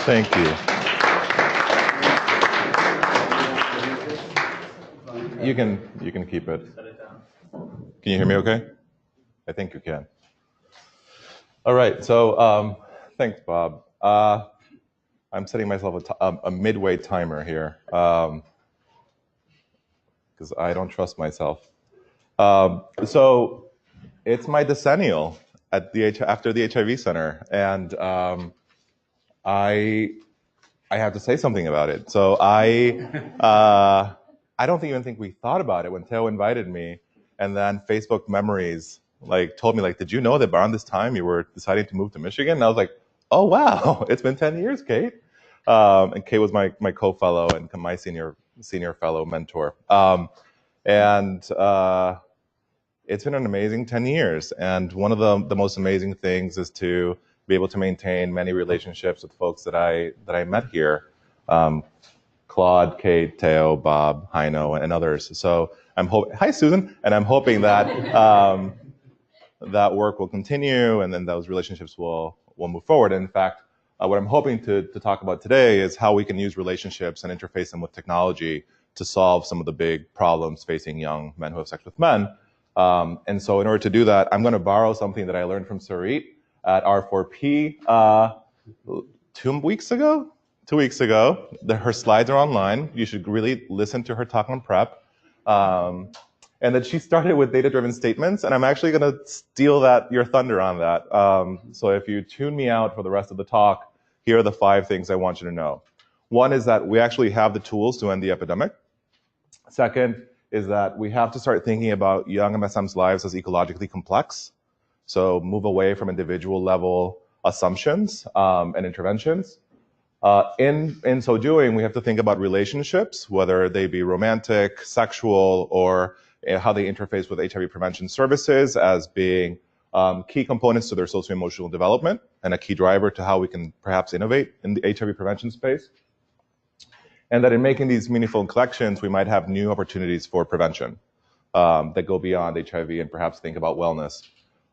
Thank you. You can keep it. Can you hear me okay? I think you can. All right, so thanks, Bob. I'm setting myself a midway timer here because I don't trust myself. So it's my decennial at after the HIV Center, and I have to say something about it. So I don't even think we thought about it when Theo invited me, and then Facebook Memories told me did you know that around this time you were deciding to move to Michigan? And I was like, oh wow, it's been 10 years, Kate. And Kate was my co-fellow and my senior fellow mentor. It's been an amazing 10 years. And one of the most amazing things is to be able to maintain many relationships with folks that I met here. Claude, Kate, Theo, Bob, Heino, and others. So hi Susan, and I'm hoping that that work will continue and then those relationships will move forward. And in fact, what I'm hoping to talk about today is how we can use relationships and interface them with technology to solve some of the big problems facing young men who have sex with men. And so in order to do that, I'm going to borrow something that I learned from Sarit at R4P 2 weeks ago. Her slides are online. You should really listen to her talk on prep. And that she started with data-driven statements, and I'm actually going to steal your thunder on that. So if you tune me out for the rest of the talk, here are the 5 things I want you to know. One is that we actually have the tools to end the epidemic. Second is that we have to start thinking about young MSM's lives as ecologically complex. So move away from individual level assumptions and interventions. In so doing, we have to think about relationships, whether they be romantic, sexual, or how they interface with HIV prevention services as being key components to their socio-emotional development and a key driver to how we can perhaps innovate in the HIV prevention space. And that in making these meaningful collections, we might have new opportunities for prevention that go beyond HIV and perhaps think about wellness.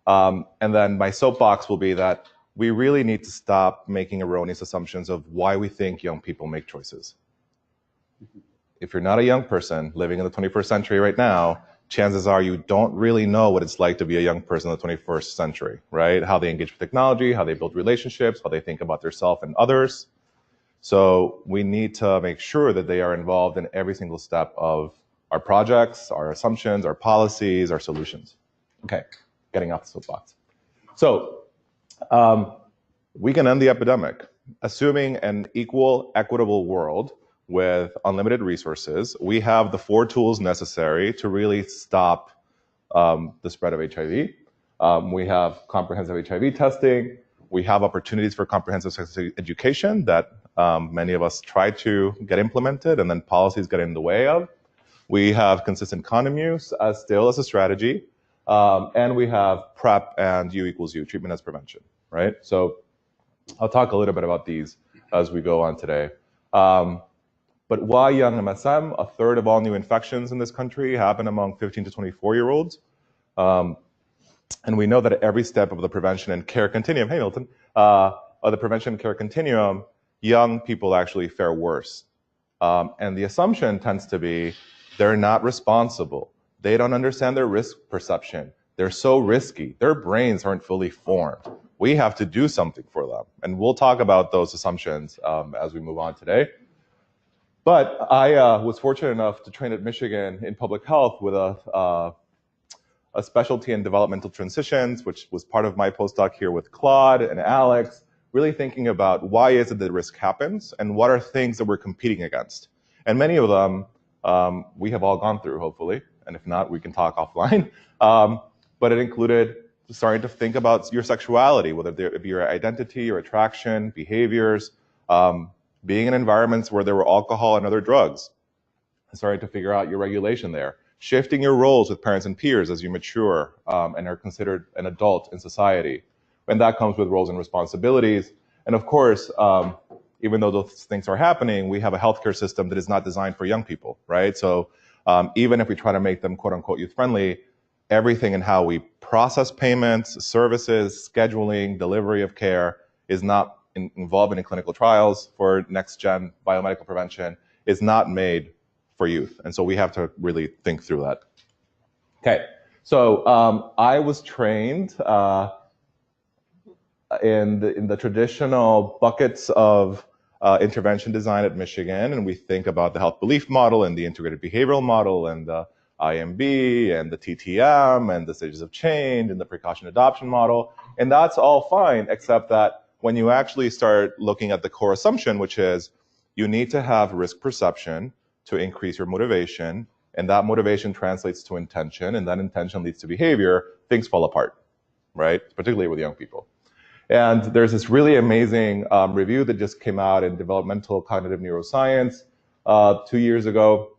And then my soapbox will be that we really need to stop making erroneous assumptions of why we think young people make choices. If you're not a young person living in the 21st century right now, chances are you don't really know what it's like to be a young person in the 21st century, right? How they engage with technology, how they build relationships, how they think about themselves and others. So we need to make sure that they are involved in every single step of our projects, our assumptions, our policies, our solutions. Okay, getting off the soapbox. So we can end the epidemic. Assuming an equal, equitable world with unlimited resources, we have the 4 tools necessary to really stop the spread of HIV. We have comprehensive HIV testing. We have opportunities for comprehensive sex education that many of us try to get implemented and then policies get in the way of. We have consistent condom use still as a strategy. And we have PrEP and U equals U, treatment as prevention, right? So I'll talk a little bit about these as we go on today. But why young MSM? A third of all new infections in this country happen among 15 to 24-year-olds. And we know that at every step of the prevention and care continuum, hey Milton, of the prevention and care continuum, young people actually fare worse. And the assumption tends to be they're not responsible. They don't understand their risk perception. They're so risky. Their brains aren't fully formed. We have to do something for them. And we'll talk about those assumptions as we move on today. But I was fortunate enough to train at Michigan in public health with a specialty in developmental transitions, which was part of my postdoc here with Claude and Alex, really thinking about why is it that risk happens and what are things that we're competing against. And many of them we have all gone through, hopefully. And if not, we can talk offline. But it included starting to think about your sexuality, whether it be your identity, your attraction, behaviors, being in environments where there were alcohol and other drugs, and starting to figure out your regulation there, shifting your roles with parents and peers as you mature and are considered an adult in society. And that comes with roles and responsibilities. And of course, even though those things are happening, we have a healthcare system that is not designed for young people, right? So even if we try to make them quote unquote youth friendly, everything in how we process payments, services, scheduling, delivery of care is not involvement in clinical trials for next-gen biomedical prevention is not made for youth. And so we have to really think through that. Okay, so I was trained in the traditional buckets of intervention design at Michigan, and we think about the health belief model and the integrated behavioral model and the IMB and the TTM and the stages of change and the precaution adoption model. And that's all fine, except that when you actually start looking at the core assumption, which is you need to have risk perception to increase your motivation, and that motivation translates to intention, and that intention leads to behavior, things fall apart, right? Particularly with young people. And there's this really amazing review that just came out in Developmental Cognitive Neuroscience 2 years ago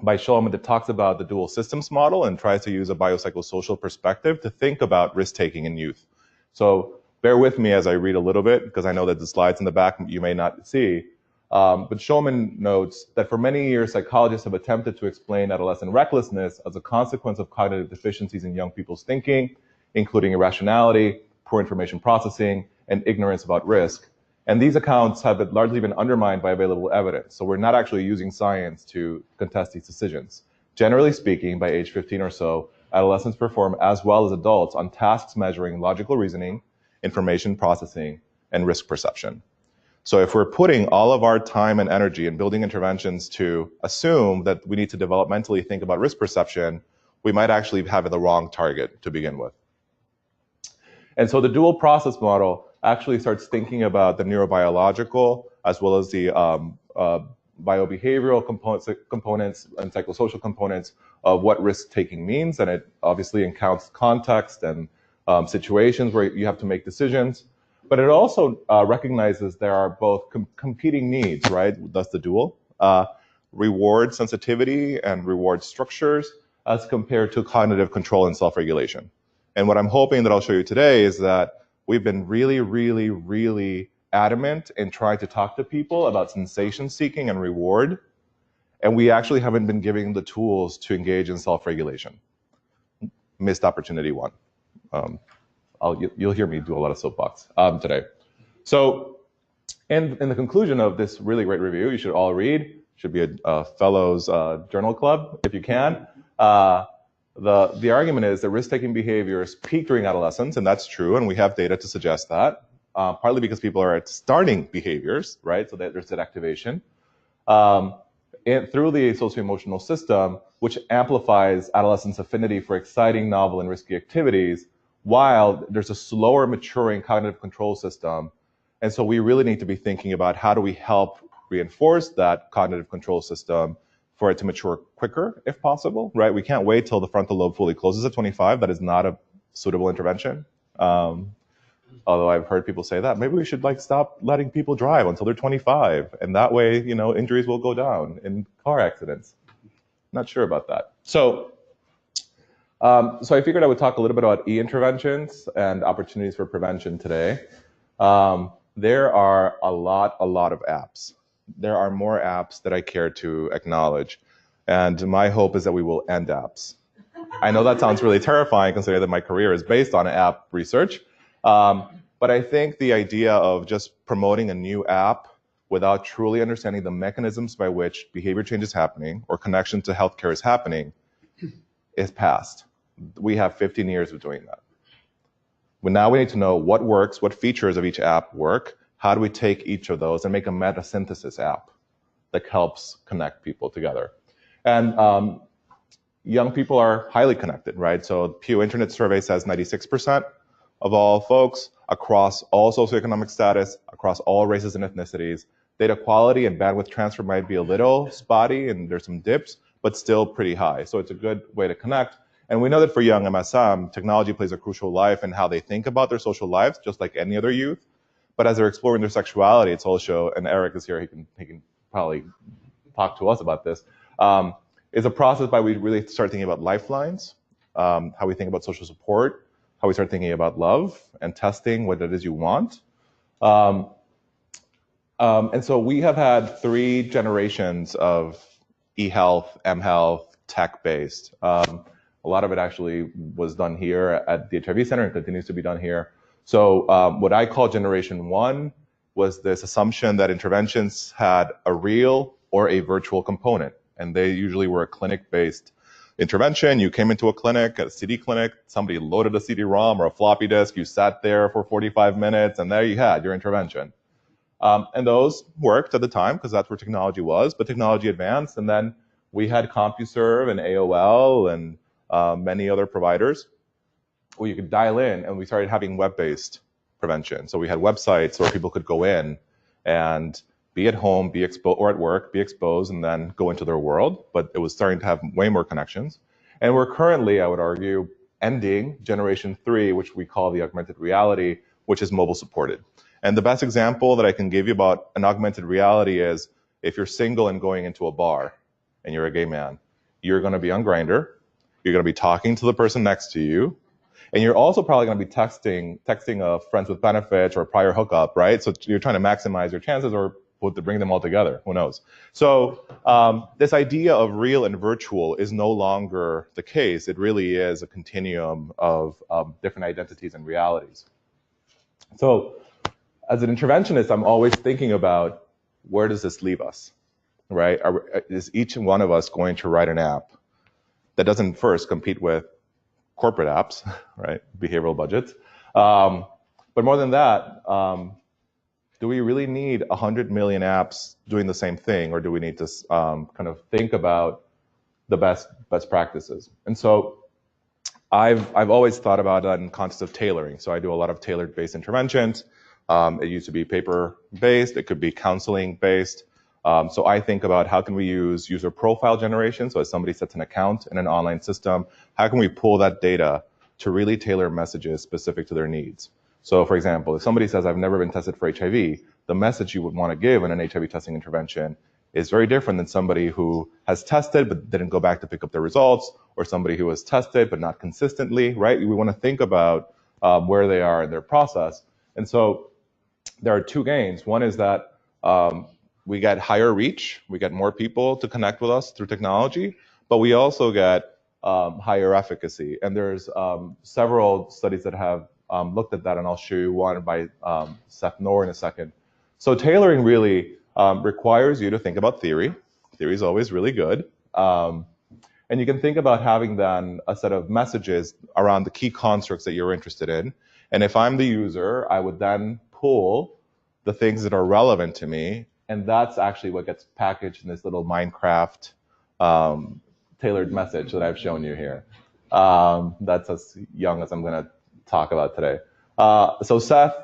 by Shulman that talks about the dual systems model and tries to use a biopsychosocial perspective to think about risk-taking in youth. So bear with me as I read a little bit, because I know that the slides in the back you may not see. But Shulman notes that for many years, psychologists have attempted to explain adolescent recklessness as a consequence of cognitive deficiencies in young people's thinking, including irrationality, poor information processing, and ignorance about risk. And these accounts have largely been undermined by available evidence. So we're not actually using science to contest these decisions. Generally speaking, by age 15 or so, adolescents perform as well as adults on tasks measuring logical reasoning, information processing, and risk perception. So if we're putting all of our time and energy in building interventions to assume that we need to developmentally think about risk perception, we might actually have the wrong target to begin with. And so the dual process model actually starts thinking about the neurobiological as well as the biobehavioral components and psychosocial components of what risk-taking means. And it obviously encounters context and situations where you have to make decisions. But it also recognizes there are both competing needs, right? That's the dual. Reward sensitivity and reward structures as compared to cognitive control and self-regulation. And what I'm hoping that I'll show you today is that we've been really, really, really adamant in trying to talk to people about sensation seeking and reward. And we actually haven't been giving the tools to engage in self-regulation. Missed opportunity one. You'll hear me do a lot of soapbox today. So in the conclusion of this really great review, you should all read, should be a fellows journal club if you can. The argument is that risk-taking behaviors peak during adolescence, and that's true, and we have data to suggest that, partly because people are starting behaviors, right? So that there's that activation. Through the socio-emotional system, which amplifies adolescents' affinity for exciting, novel, and risky activities, while there's a slower maturing cognitive control system. And so we really need to be thinking about how do we help reinforce that cognitive control system for it to mature quicker, if possible, right? We can't wait till the frontal lobe fully closes at 25. That is not a suitable intervention. Although I've heard people say that. Maybe we should stop letting people drive until they're 25. And that way, injuries will go down in car accidents. Not sure about that. So I figured I would talk a little bit about e-interventions and opportunities for prevention today. There are a lot of apps. There are more apps that I care to acknowledge. And my hope is that we will end apps. I know that sounds really terrifying considering that my career is based on app research. But I think the idea of just promoting a new app without truly understanding the mechanisms by which behavior change is happening or connection to healthcare is happening is past. We have 15 years of doing that. But now we need to know what works, what features of each app work, how do we take each of those and make a metasynthesis app that helps connect people together. And young people are highly connected, right? So Pew Internet Survey says 96% of all folks across all socioeconomic status, across all races and ethnicities. Data quality and bandwidth transfer might be a little spotty and there's some dips, but still pretty high. So it's a good way to connect. And we know that for young MSM, technology plays a crucial life in how they think about their social lives, just like any other youth. But as they're exploring their sexuality, it's also, and Eric is here, he can probably talk to us about this, is a process by we really start thinking about lifelines, how we think about social support, how we start thinking about love and testing what it is you want. And so we have had 3 generations of e-health, mHealth, tech-based. A lot of it actually was done here at the HIV Center and continues to be done here. So what I call generation 1 was this assumption that interventions had a real or a virtual component. And they usually were a clinic-based intervention. You came into a clinic, a CD clinic, somebody loaded a CD-ROM or a floppy disk, you sat there for 45 minutes, and there you had your intervention. And those worked at the time because that's where technology was, but technology advanced, and then we had CompuServe and AOL and many other providers where you could dial in, and we started having web-based prevention. So we had websites where people could go in and be at home, be exposed, or at work, be exposed, and then go into their world. But it was starting to have way more connections. And we're currently, I would argue, ending generation 3, which we call the augmented reality, which is mobile supported. And the best example that I can give you about an augmented reality is if you're single and going into a bar and you're a gay man, you're going to be on Grindr, you're going to be talking to the person next to you, and you're also probably going to be texting a friends with benefits or a prior hookup, right? So you're trying to maximize your chances or to bring them all together, who knows? So this idea of real and virtual is no longer the case. It really is a continuum of different identities and realities. So as an interventionist, I'm always thinking about where does this leave us, right? Is each one of us going to write an app that doesn't first compete with corporate apps, right? Behavioral budgets. But more than that, do we really need 100 million apps doing the same thing, or do we need to kind of think about the best practices? And so I've always thought about that in context of tailoring. So I do a lot of tailored-based interventions. It used to be paper-based. It could be counseling-based. So I think about how can we use user profile generation. So as somebody sets an account in an online system, how can we pull that data to really tailor messages specific to their needs? So for example, if somebody says, I've never been tested for HIV, the message you would want to give in an HIV testing intervention is very different than somebody who has tested but didn't go back to pick up their results, or somebody who has tested but not consistently, right? We want to think about where they are in their process. And so there are two gains. One is that we get higher reach, we get more people to connect with us through technology, but we also get higher efficacy. And there's several studies that have looked at that, and I'll show you one by Seth Noor in a second. So tailoring really requires you to think about theory. Theory is always really good. And you can think about having then a set of messages around the key constructs that you're interested in. And if I'm the user, I would then pull the things that are relevant to me. And that's actually what gets packaged in this little Minecraft tailored message that I've shown you here. That's as young as I'm going to talk about today. So Seth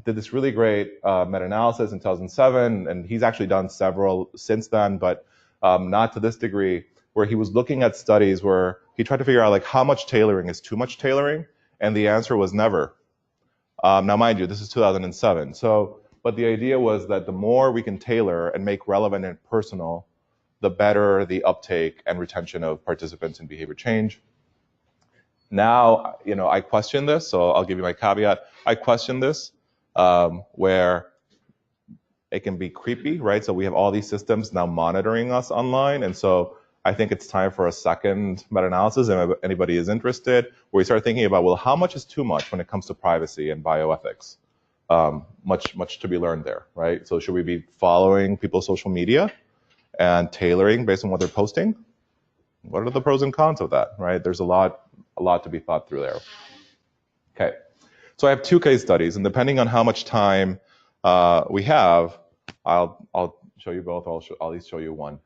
did this really great meta-analysis in 2007, and he's actually done several since then, but not to this degree, where he was looking at studies where he tried to figure out like how much tailoring is too much tailoring, and the answer was never. Now, mind you, this is 2007. But the idea was that the more we can tailor and make relevant and personal, the better the uptake and retention of participants in behavior change. Now, I question this, so I'll give you my caveat. I question this, where it can be creepy, right? So we have all these systems now monitoring us online, and so I think it's time for a second meta-analysis, and if anybody is interested, where we start thinking about, well, how much is too much when it comes to privacy and bioethics? Much to be learned there, right? So should we be following people's social media and tailoring based on what they're posting? What are the pros and cons of that, right? There's a lot to be thought through there. Okay, so I have two case studies, and depending on how much time we have, I'll show you both, or I'll at least show you one.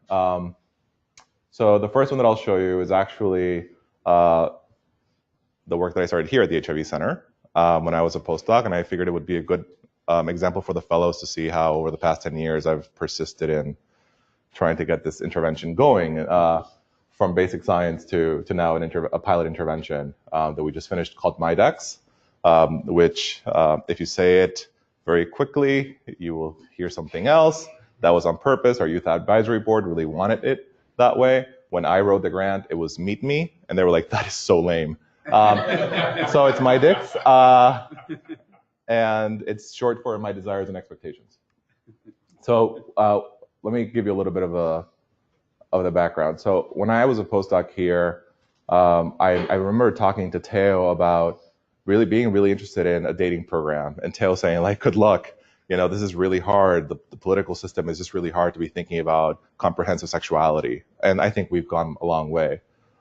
So the first one that I'll show you is actually the work that I started here at the HIV Center when I was a postdoc, and I figured it would be a good example for the fellows to see how over the past 10 years I've persisted in trying to get this intervention going from basic science to now a pilot intervention that we just finished called MIDEX, which if you say it very quickly, you will hear something else. That was on purpose. Our youth advisory board really wanted it that way. When I wrote the grant, it was Meet Me, and they were like, that is so lame. So it's MIDEX, and it's short for My Desires and Expectations. So let me give you a little bit of the background. So when I was a postdoc here, I remember talking to Teo about being really interested in a dating program, and Teo saying like, good luck, This is really hard. The political system is just really hard to be thinking about comprehensive sexuality. And I think we've gone a long way.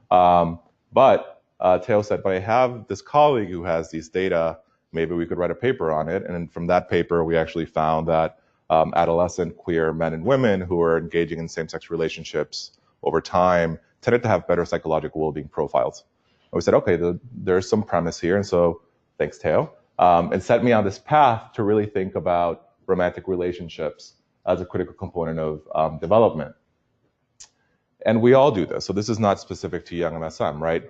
But Teo said, but I have this colleague who has these data, maybe we could write a paper on it. And from that paper, we actually found that adolescent queer men and women who are engaging in same-sex relationships over time tended to have better psychological well-being profiles. And we said, okay, there's some premise here. And so thanks, Teo. And set me on this path to really think about romantic relationships as a critical component of development. And we all do this. So this is not specific to young MSM, right?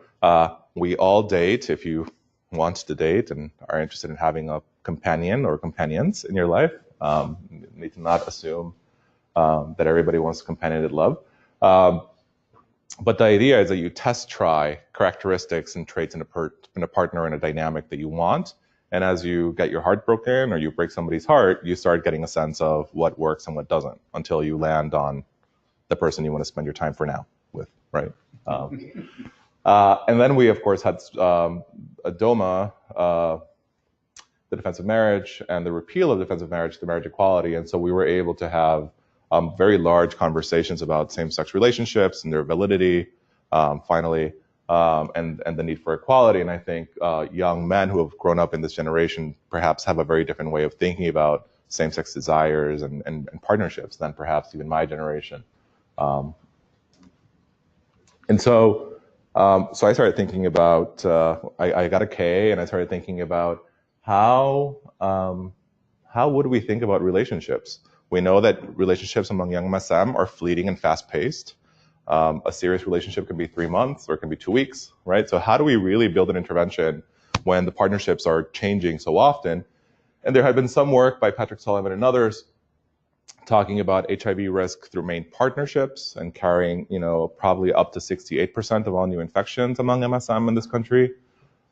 We all date if you want to date and are interested in having a companion or companions in your life. You need to not assume that everybody wants companionate love. But the idea is that you test try characteristics and traits in a partner and a dynamic that you want. And as you get your heart broken or you break somebody's heart, you start getting a sense of what works and what doesn't until you land on the person you want to spend your time for now with, right? And then we, of course, had DOMA, the Defense of Marriage, and the repeal of Defense of Marriage, the marriage equality. And so we were able to have very large conversations about same-sex relationships and their validity, finally, and the need for equality. And I think young men who have grown up in this generation perhaps have a very different way of thinking about same-sex desires and partnerships than perhaps even my generation. And so I started thinking about, I got a K, and I started thinking about how would we think about relationships? We know that relationships among young MSM are fleeting and fast-paced. A serious relationship can be 3 months or it can be 2 weeks, right? So how do we really build an intervention when the partnerships are changing so often? And there had been some work by Patrick Sullivan and others talking about HIV risk through main partnerships and carrying, probably up to 68% of all new infections among MSM in this country.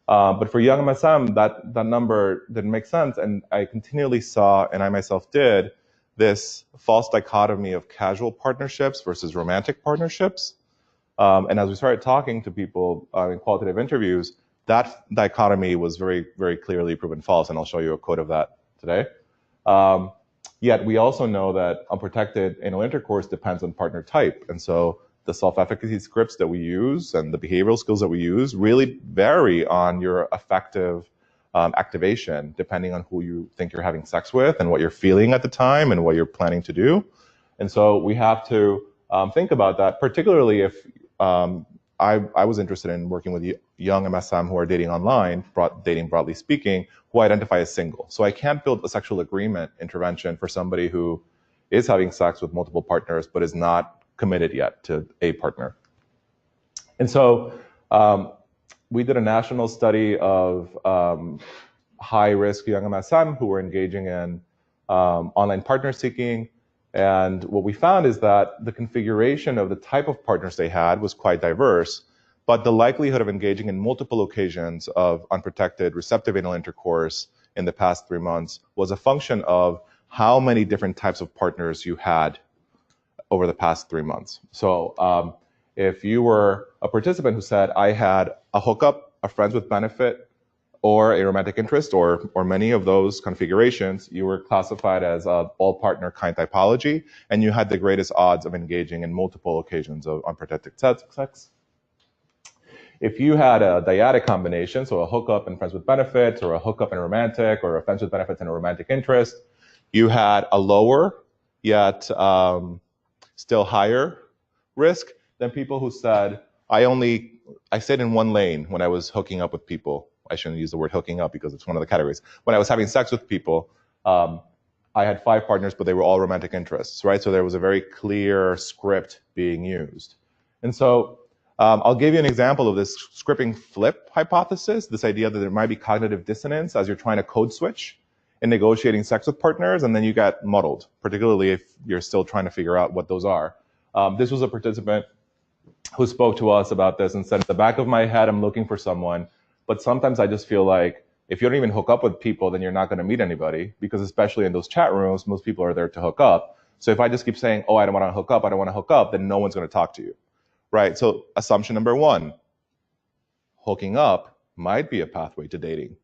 But for young MSM, that number didn't make sense. And I continually saw, and I myself did, this false dichotomy of casual partnerships versus romantic partnerships. And as we started talking to people in qualitative interviews, that dichotomy was very, very clearly proven false. And I'll show you a quote of that today. Yet we also know that unprotected anal intercourse depends on partner type. And so the self-efficacy scripts that we use and the behavioral skills that we use really vary on your effective activation, depending on who you think you're having sex with and what you're feeling at the time and what you're planning to do. And so we have to think about that, particularly if I was interested in working with young MSM who are dating online, dating broadly speaking, who identify as single. So I can't build a sexual agreement intervention for somebody who is having sex with multiple partners but is not committed yet to a partner. And so we did a national study of high-risk young MSM who were engaging in online partner seeking. And what we found is that the configuration of the type of partners they had was quite diverse, but the likelihood of engaging in multiple occasions of unprotected receptive anal intercourse in the past 3 months was a function of how many different types of partners you had over the past 3 months. So if you were a participant who said, I had a hookup, a friends with benefit, or a romantic interest, or many of those configurations, you were classified as all partner kind typology, and you had the greatest odds of engaging in multiple occasions of unprotected sex. If you had a dyadic combination, so a hookup and friends with benefits, or a hookup and romantic, or a friends with benefits and a romantic interest, you had a lower, yet still higher risk than people who said, I stayed in one lane when I was hooking up with people. I shouldn't use the word hooking up because it's one of the categories. When I was having sex with people, I had 5 partners, but they were all romantic interests, right? So there was a very clear script being used. And so I'll give you an example of this scripting flip hypothesis, this idea that there might be cognitive dissonance as you're trying to code switch in negotiating sex with partners, and then you get muddled, particularly if you're still trying to figure out what those are. This was a participant who spoke to us about this and said, at the back of my head, I'm looking for someone, but sometimes I just feel like if you don't even hook up with people, then you're not going to meet anybody, because especially in those chat rooms, most people are there to hook up. So if I just keep saying, oh, I don't want to hook up, I don't want to hook up, then no one's going to talk to you, right? So assumption number 1, hooking up might be a pathway to dating.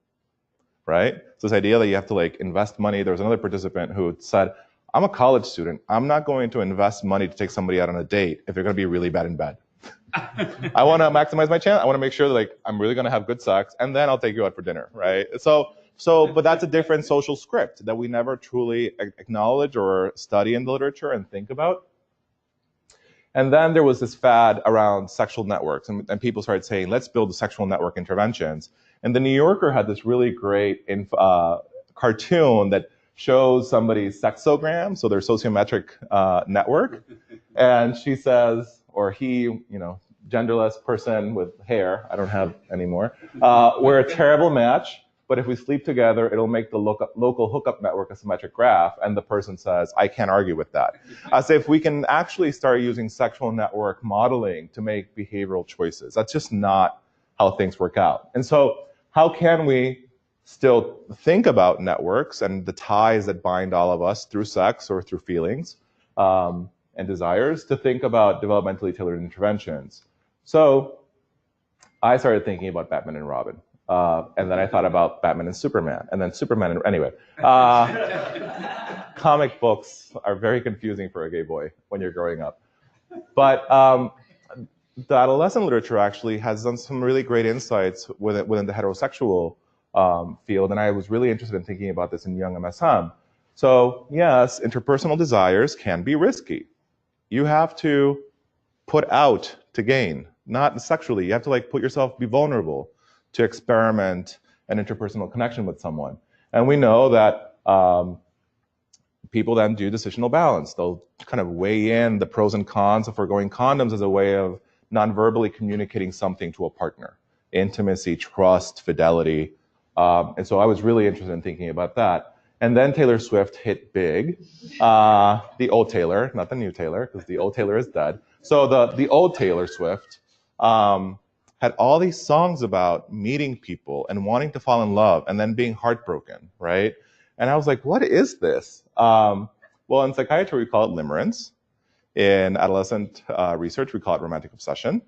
right? So this idea that you have to like invest money. There was another participant who said, I'm a college student. I'm not going to invest money to take somebody out on a date if you're going to be really bad in bed. I want to maximize my chance. I want to make sure that like I'm really going to have good sex, and then I'll take you out for dinner, right? But that's a different social script that we never truly acknowledge or study in the literature and think about. And then there was this fad around sexual networks, and people started saying, let's build the sexual network interventions. And the New Yorker had this really great cartoon that shows somebody's sexogram, so their sociometric network. And she says, or he, you know, genderless person with hair, I don't have anymore, we're a terrible match, but if we sleep together, it'll make the local hookup network a symmetric graph. And the person says, I can't argue with that. As if we can actually start using sexual network modeling to make behavioral choices. That's just not how things work out. And so how can we still think about networks and the ties that bind all of us through sex or through feelings and desires to think about developmentally tailored interventions? So I started thinking about Batman and Robin. And then I thought about Batman and Superman, and then Superman. Anyway, comic books are very confusing for a gay boy when you're growing up. But the adolescent literature actually has done some really great insights within the heterosexual field, and I was really interested in thinking about this in young MSM. So yes, interpersonal desires can be risky. You have to put out to gain, not sexually. You have to like put yourself, be vulnerable to experiment an interpersonal connection with someone. And we know that people then do decisional balance. They'll kind of weigh in the pros and cons of foregoing condoms as a way of non-verbally communicating something to a partner. Intimacy, trust, fidelity. And so I was really interested in thinking about that. And then Taylor Swift hit big. The old Taylor, not the new Taylor, because the old Taylor is dead. So the old Taylor Swift had all these songs about meeting people and wanting to fall in love and then being heartbroken, right? And I was like, what is this? Well, in psychiatry, we call it limerence. In adolescent research, we call it romantic obsession.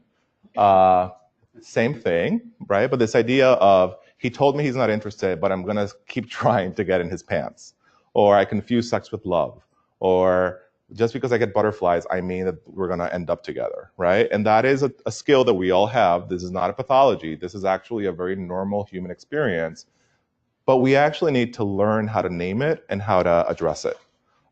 Same thing, right? But this idea of, he told me he's not interested, but I'm gonna keep trying to get in his pants. Or I confuse sex with love. Or just because I get butterflies, I mean that we're gonna end up together, right? And that is a skill that we all have. This is not a pathology. This is actually a very normal human experience. But we actually need to learn how to name it and how to address it.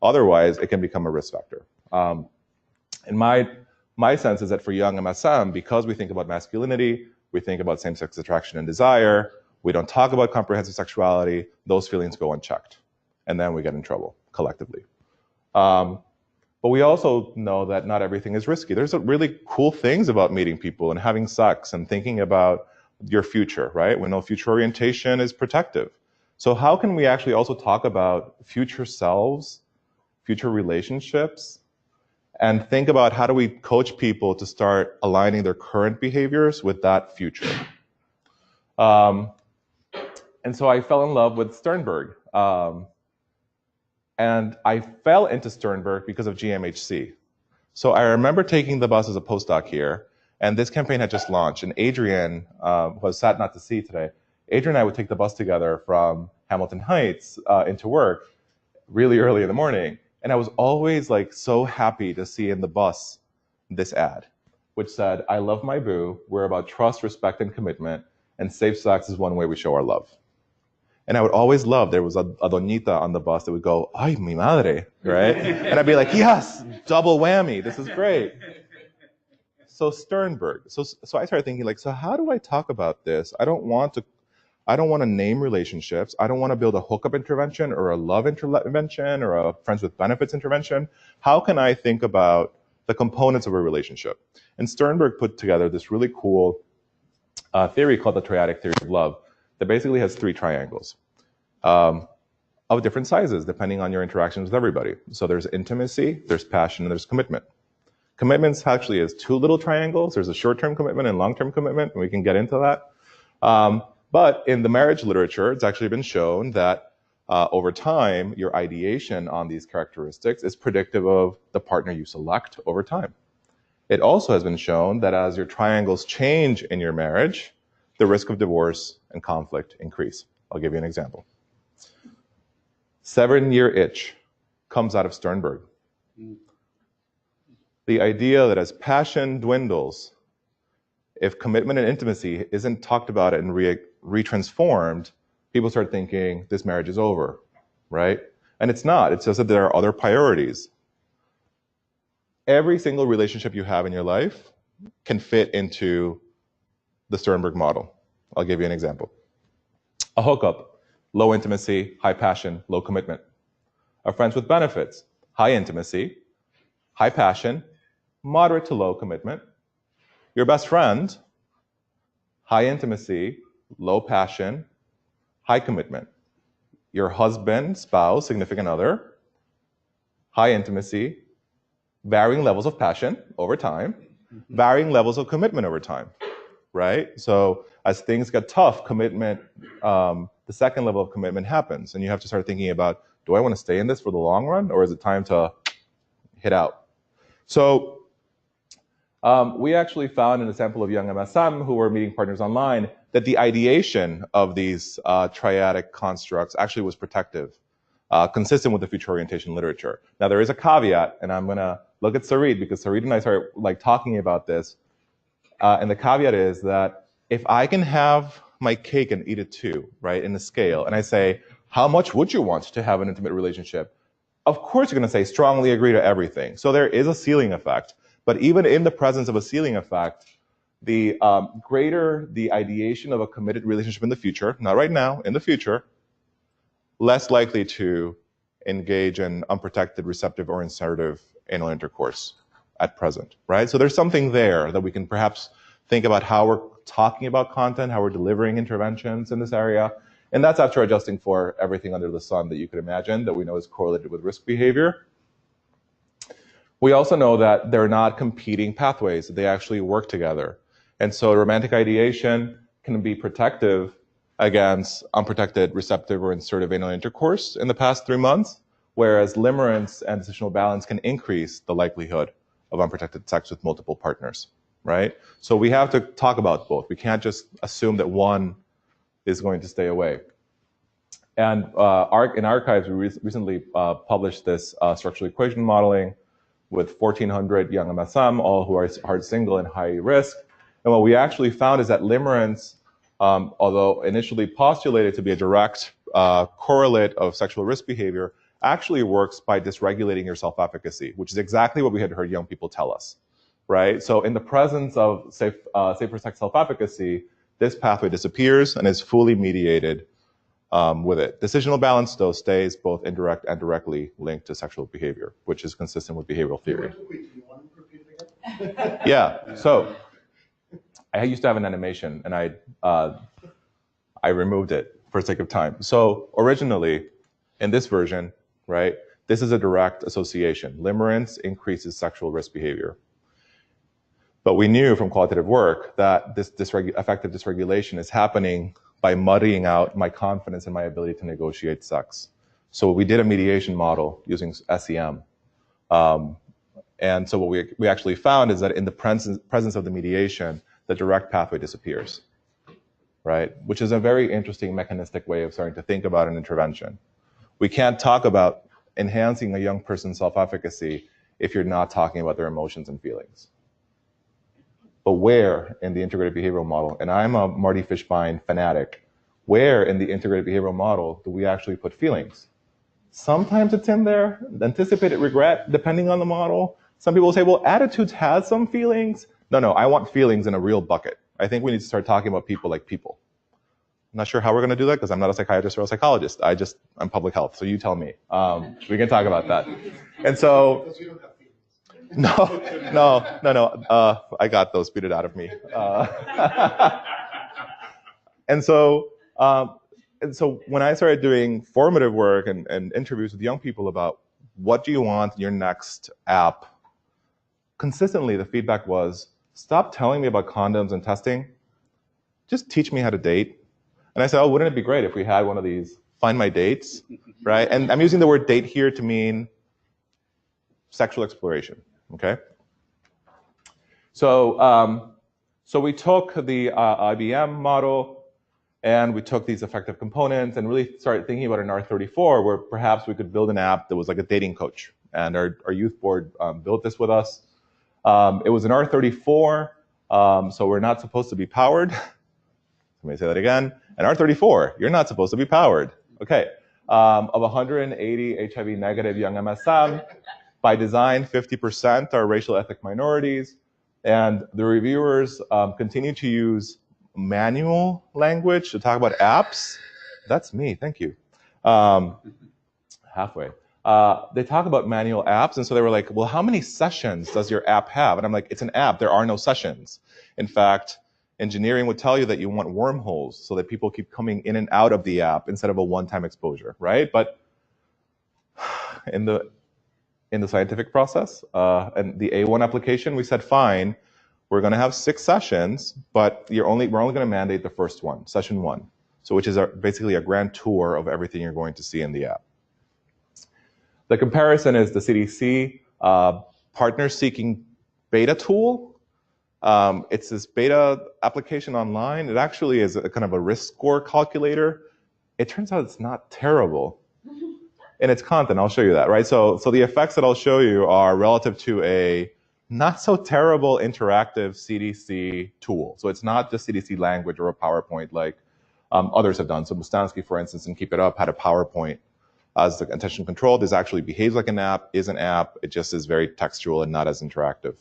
Otherwise, it can become a risk factor. And my sense is that for young MSM, because we think about masculinity, we think about same-sex attraction and desire, we don't talk about comprehensive sexuality, those feelings go unchecked. And then we get in trouble collectively. But we also know that not everything is risky. There's really cool things about meeting people and having sex and thinking about your future, right? We know future orientation is protective. So how can we actually also talk about future selves, future relationships, and think about how do we coach people to start aligning their current behaviors with that future? And so I fell in love with Sternberg. And I fell into Sternberg because of GMHC. So I remember taking the bus as a postdoc here, and this campaign had just launched. And Adrian was sad not to see today. Adrian and I would take the bus together from Hamilton Heights into work really early in the morning. And I was always like so happy to see in the bus this ad, which said, I love my boo. We're about trust, respect, and commitment. And safe sex is one way we show our love. And I would always love, there was a doñita on the bus that would go, ay, mi madre, right? And I'd be like, yes, double whammy, this is great. So Sternberg, so I started thinking like, so how do I talk about this? I don't want to name relationships. I don't want to build a hookup intervention or a love intervention or a friends with benefits intervention. How can I think about the components of a relationship? And Sternberg put together this really cool theory called the triadic theory of love that basically has 3 triangles of different sizes depending on your interactions with everybody. So there's intimacy, there's passion, and there's commitment. Commitments actually is 2 little triangles. There's a short-term commitment and long-term commitment, and we can get into that. But in the marriage literature, it's actually been shown that over time, your ideation on these characteristics is predictive of the partner you select over time. It also has been shown that as your triangles change in your marriage, the risk of divorce and conflict increase I'll give you an example. 7-year itch comes out of Sternberg. The idea that as passion dwindles, if commitment and intimacy isn't talked about and retransformed, people start thinking this marriage is over, right? And it's not. It's just that there are other priorities. Every single relationship you have in your life can fit into the Sternberg model. I'll give you an example. A hookup, low intimacy, high passion, low commitment. A friends with benefits, high intimacy, high passion, moderate to low commitment. Your best friend, high intimacy, low passion, high commitment. Your husband, spouse, significant other, high intimacy, varying levels of passion over time, varying levels of commitment over time, right? So as things get tough, commitment, the second level of commitment happens, and you have to start thinking about, do I want to stay in this for the long run, or is it time to hit out? So we actually found in a sample of young MSM who were meeting partners online that the ideation of these triadic constructs actually was protective, consistent with the future orientation literature. Now there is a caveat, and I'm gonna look at Sarit because Sarit and I started talking about this. And the caveat is that if I can have my cake and eat it too, right, in the scale, and I say, how much would you want to have an intimate relationship? Of course you're gonna say strongly agree to everything. So there is a ceiling effect. But even in the presence of a ceiling effect, the greater the ideation of a committed relationship in the future, not right now, in the future, less likely to engage in unprotected, receptive, or insertive anal intercourse at present, right? So there's something there that we can perhaps think about how we're talking about content, how we're delivering interventions in this area. And that's after adjusting for everything under the sun that you could imagine that we know is correlated with risk behavior. We also know that they're not competing pathways, they actually work together. And so romantic ideation can be protective against unprotected, receptive, or insertive anal intercourse in the past 3 months, whereas limerence and decisional balance can increase the likelihood of unprotected sex with multiple partners, right? So we have to talk about both. We can't just assume that one is going to stay away. And in Archives, we recently published this structural equation modeling with 1,400 young MSM, all who are hard single and high risk. And what we actually found is that limerence, although initially postulated to be a direct correlate of sexual risk behavior, actually works by dysregulating your self-efficacy, which is exactly what we had heard young people tell us, right? So in the presence of safer sex self-efficacy, this pathway disappears and is fully mediated with it. Decisional balance, though, stays both indirect and directly linked to sexual behavior, which is consistent with behavioral theory. Yeah, so I used to have an animation, and I removed it for sake of time. So originally, in this version, right, this is a direct association. Limerence increases sexual risk behavior. But we knew from qualitative work that this effective dysregulation is happening by muddying out my confidence in my ability to negotiate sex. So we did a mediation model using SEM. And so what we actually found is that in the presence of the mediation, the direct pathway disappears, right? Which is a very interesting mechanistic way of starting to think about an intervention. We can't talk about enhancing a young person's self-efficacy if you're not talking about their emotions and feelings. But where in the integrated behavioral model, and I'm a Marty Fishbein fanatic, where in the integrated behavioral model do we actually put feelings? Sometimes it's in there, anticipated regret, depending on the model. Some people say, well, attitudes has some feelings. No, I want feelings in a real bucket. I think we need to start talking about people like people. I'm not sure how we're gonna do that because I'm not a psychiatrist or a psychologist. I'm public health, so you tell me. We can talk about that. And so, No. I got those, beat it out of me. And so when I started doing formative work and interviews with young people about what do you want in your next app, consistently the feedback was, stop telling me about condoms and testing, just teach me how to date. And I said, oh, wouldn't it be great if we had one of these, find my dates, right? And I'm using the word date here to mean sexual exploration. Okay, so we took the IBM model, And we took these effective components and really started thinking about an R34 where perhaps we could build an app that was like a dating coach. And our youth board built this with us. It was an R34, so we're not supposed to be powered. Let me say that again. An R34, you're not supposed to be powered. Okay. Of 180 HIV negative young MSM, by design, 50% are racial ethnic minorities. And the reviewers continue to use manual language to talk about apps. That's me, thank you. Halfway. They talk about manual apps, and so they were like, well, how many sessions does your app have? And I'm like, it's an app, there are no sessions. In fact, engineering would tell you that you want wormholes so that people keep coming in and out of the app instead of a one-time exposure, right? But in the scientific process and the A1 application, we said, fine, we're going to have 6 sessions, but we're only going to mandate the first one, session 1. So which is basically a grand tour of everything you're going to see in the app. The comparison is the CDC partner-seeking beta tool. It's this beta application online. It actually is a kind of a risk score calculator. It turns out it's not terrible in its content. I'll show you that, right? So the effects that I'll show you are relative to a not so terrible interactive CDC tool. So it's not just CDC language or a PowerPoint like others have done. So Mustansky, for instance, in Keep It Up had a PowerPoint as the attention control. This actually behaves like an app, is an app. It just is very textual and not as interactive.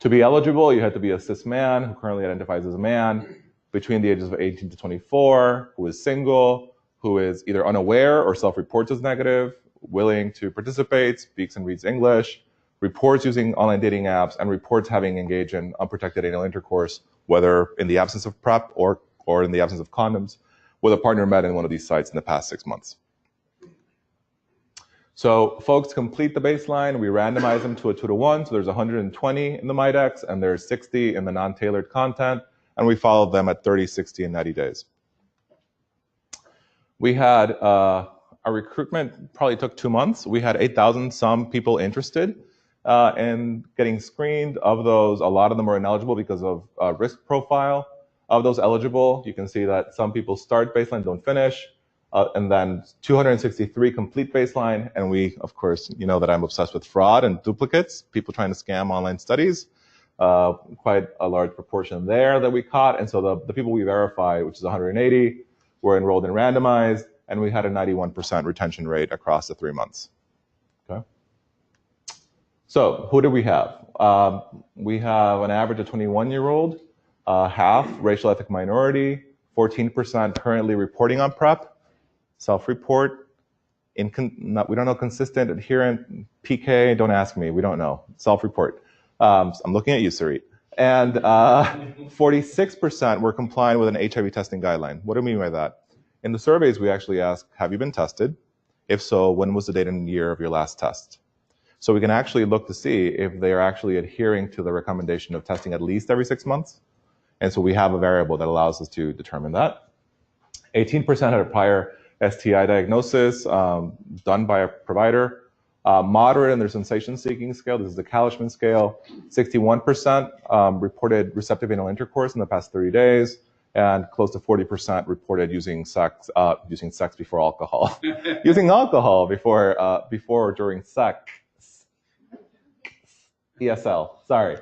To be eligible, you have to be a cis man who currently identifies as a man between the ages of 18 to 24, who is single, who is either unaware or self-reports as negative, willing to participate, speaks and reads English, reports using online dating apps, and reports having engaged in unprotected anal intercourse, whether in the absence of PrEP or in the absence of condoms, with a partner met in one of these sites in the past 6 months. So folks complete the baseline. We randomize them to a 2-to-1. So there's 120 in the MIDEX, and there's 60 in the non-tailored content. And we followed them at 30, 60, and 90 days. We had our recruitment probably took 2 months. We had 8,000 some people interested in getting screened. Of those, a lot of them were ineligible because of risk profile. Of those eligible, you can see that some people start baseline, don't finish. And then 263 complete baseline. And we, of course, you know that I'm obsessed with fraud and duplicates, people trying to scam online studies. Quite a large proportion there that we caught. And so the people we verified, which is 180, were enrolled and randomized. And we had a 91% retention rate across the 3 months. Okay. So who do we have? We have an average of 21-year-old, half racial ethnic minority, 14% currently reporting on PrEP. Self-report, we don't know consistent, adherent, PK, don't ask me, we don't know. Self-report. I'm looking at you, Sarit. And 46% were compliant with an HIV testing guideline. What do we mean by that? In the surveys, we actually ask, have you been tested? If so, when was the date and year of your last test? So we can actually look to see if they are actually adhering to the recommendation of testing at least every 6 months. And so we have a variable that allows us to determine that. 18% had a prior STI diagnosis done by a provider. Moderate in their sensation-seeking scale. This is the Kalishman scale. 61% reported receptive anal intercourse in the past 30 days, and close to 40% reported using sex before alcohol. Using alcohol before or during sex. ESL, sorry.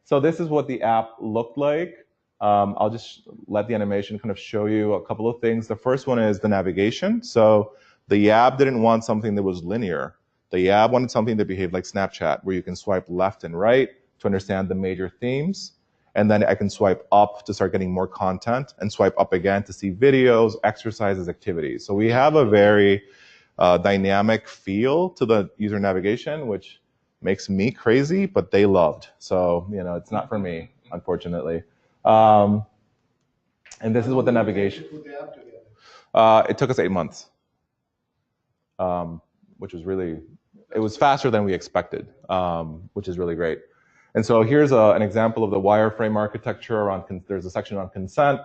So this is what the app looked like. I'll just let the animation kind of show you a couple of things. The first one is the navigation. So the YAB didn't want something that was linear. The YAB wanted something that behaved like Snapchat, where you can swipe left and right to understand the major themes. And then I can swipe up to start getting more content, and swipe up again to see videos, exercises, activities. So we have a very dynamic feel to the user navigation, which makes me crazy, but they loved. So, you know, it's not for me, unfortunately. And this is what the navigation. It took us 8 months, which was really, it was faster than we expected, which is really great. And so here's an example of the wireframe architecture around, there's a section on consent.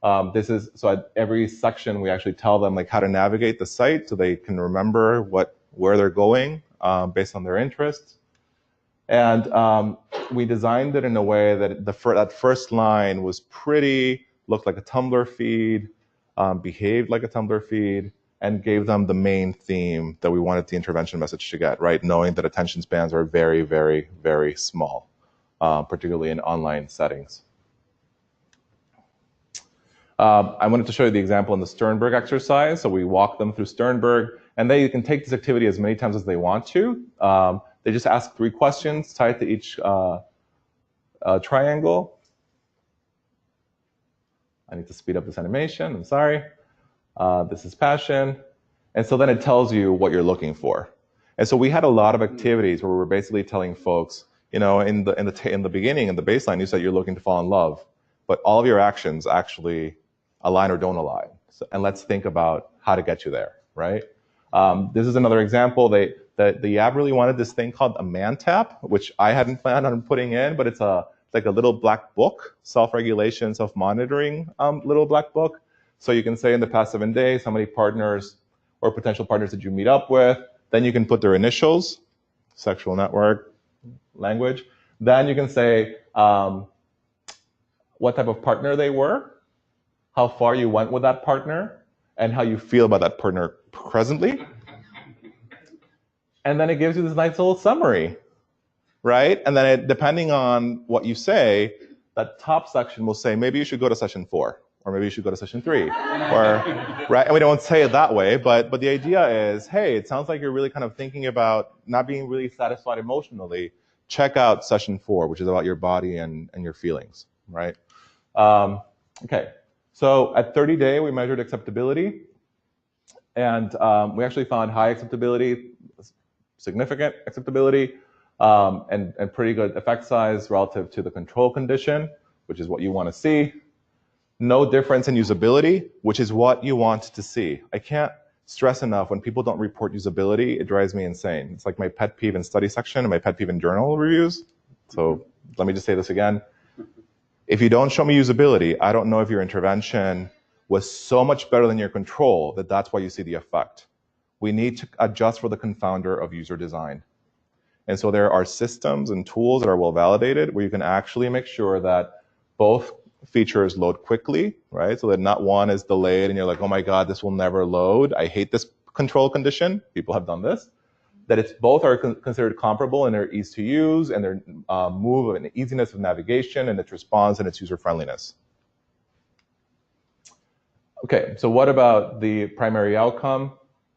So at every section, we actually tell them like how to navigate the site so they can remember where they're going based on their interests. And we designed it in a way that that first line was pretty looked like a Tumblr feed, behaved like a Tumblr feed, and gave them the main theme that we wanted the intervention message to get, right? Knowing that attention spans are very, very, very small, particularly in online settings. I wanted to show you the example in the Sternberg exercise. So we walk them through Sternberg, and they can take this activity as many times as they want to. They just ask 3 questions tied to each triangle. I need to speed up this animation, I'm sorry. This is passion. And so then it tells you what you're looking for. And so we had a lot of activities where we were basically telling folks, you know, in the beginning, in the baseline, you said you're looking to fall in love, but all of your actions actually align or don't align. So, and let's think about how to get you there, right? This is another example. The app really wanted this thing called a Mantap, which I hadn't planned on putting in, but it's like a little black book, self-regulation, self-monitoring little black book. So you can say in the past 7 days, how many partners or potential partners did you meet up with? Then you can put their initials, sexual network, language. Then you can say what type of partner they were, how far you went with that partner, and how you feel about that partner presently. And then it gives you this nice little summary, right? And then depending on what you say, that top section will say, maybe you should go to session 4, or maybe you should go to session 3, or, right? And we don't say it that way, but the idea is, hey, it sounds like you're really kind of thinking about not being really satisfied emotionally. Check out session 4, which is about your body and your feelings, right? Okay, so at 30-day, we measured acceptability, and we actually found high acceptability, significant acceptability, and pretty good effect size relative to the control condition, which is what you want to see. No difference in usability, which is what you want to see. I can't stress enough, when people don't report usability, it drives me insane. It's like my pet peeve in study section and my pet peeve in journal reviews. So let me just say this again. If you don't show me usability, I don't know if your intervention was so much better than your control that that's why you see the effect. We need to adjust for the confounder of user design. And so there are systems and tools that are well validated where you can actually make sure that both features load quickly, right? So that not one is delayed and you're like, oh my God, this will never load. I hate this control condition. People have done this. That it's both are considered comparable in their ease to use and their move and easiness of navigation and its response and its user friendliness. Okay, so what about the primary outcome?